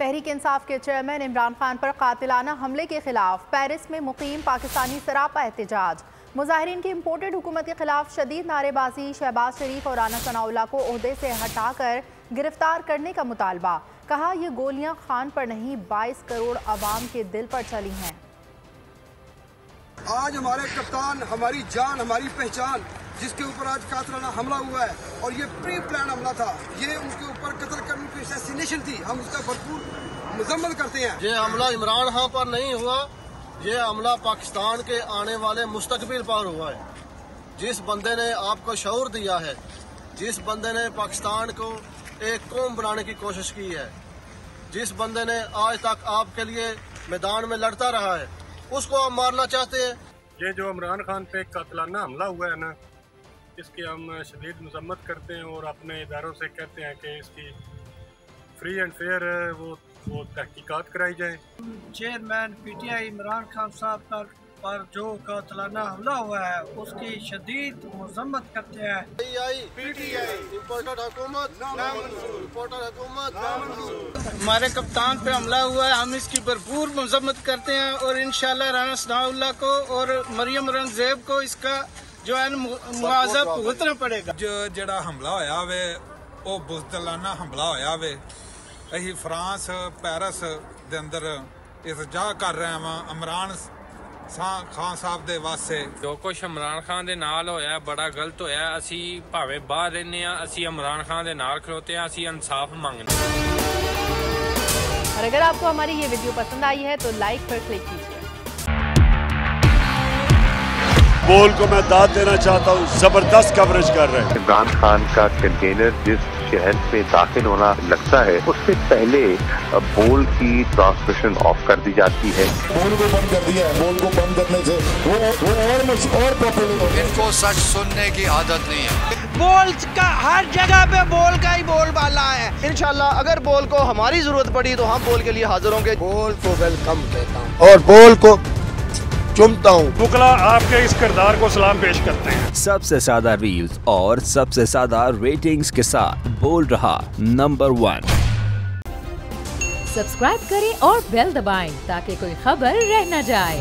तहरीक इंसाफ के चेयरमैन इमरान खान पर कातिलाना हमले के खिलाफ पेरिस में मुकीम पाकिस्तानी सरापा एहतजाज। मुजाहिरीन की इम्पोर्टेड हुकूमत के खिलाफ शदीद नारेबाजी। शहबाज शरीफ और राना सनाउल्लाह को ओहदे से हटाकर गिरफ्तार करने का मुतालबा। कहा यह गोलियां खान पर नहीं 22 करोड़ अवाम के दिल पर चली हैं। आज हमारे कप्तान, हमारी जान, हमारी पहचान, जिसके ऊपर आज कातिलाना हमला हुआ है और ये प्री प्लान हमला था, ये उनके ऊपर कत्ल करने की असैसिनेशन थी, हम उसका भरपूर मजम्मत करते हैं। ये हमला इमरान खान पर नहीं हुआ, ये हमला पाकिस्तान के आने वाले मुस्तकबिल पर हुआ है। जिस बंदे ने आपको शऊर दिया है, जिस बंदे ने पाकिस्तान को एक कौम बनाने की कोशिश की है, जिस बंदे ने आज तक आपके लिए मैदान में लड़ता रहा है, उसको आप मारना चाहते हैं। ये जो इमरान खान पे कातिलाना हमला हुआ है ना, इसकी हम शदीद मजम्मत करते हैं और अपने इदारों से कहते हैं कि इसकी फ्री एंड फेयर वो तहकीकात कराई जाए। चेयरमैन PTI इमरान खान साहब पर जो कातिलाना हमला हुआ है उसकी शदीद मजम्मत करते हैं। हमारे कप्तान पे हमला हुआ है, हम इसकी भरपूर मजम्मत करते हैं और इंशाल्लाह राना सनाउल्लाह को और मरियम औरंगजेब को इसका जो है मुआवजा भुगतना पड़ेगा। जो जड़ा हमला होया वे वो बुज़दिलाना हमला होया वे। अही फ्रांस पेरिस दे अंदर एहतजाज कर रहे हैं इमरान खान साहब दे वास्ते। जो कुछ इमरान खान दे नाल होया बड़ा गलत होया। असी भावे बाहर रहने आ, असी इमरान खान दे नाल खलोते हैं, असी इंसाफ मांगने। और अगर आपको हमारी ये वीडियो पसंद आई है तो लाइक पर क्लिक कीजिए। बोल को मैं दाद देना चाहता हूँ, जबरदस्त कवरेज कर रहे हैं। इमरान खान का कंटेनर जिस शहर में दाखिल होना लगता है, उससे पहले बोल की ट्रांसमिशन ऑफ कर दी जाती है। बोल को बंद कर दिया है। बोल को बंद करने से वो और पॉपुलर। इनको सच सुनने की आदत नहीं है। बोल का हर जगह पे बोल का ही बोलबाला है। इंशाल्लाह अगर बोल को हमारी जरूरत पड़ी तो हम बोल के लिए हाजिर होंगे। बोल को वेलकम कहता हूँ और बोल को चुमता हूँ। बुकला आपके इस किरदार को सलाम पेश करते हैं। सबसे ज्यादा रील्स और सबसे ज्यादा रेटिंग्स के साथ बोल रहा नंबर 1। सब्सक्राइब करें और बेल दबाएं ताकि कोई खबर रह न जाए।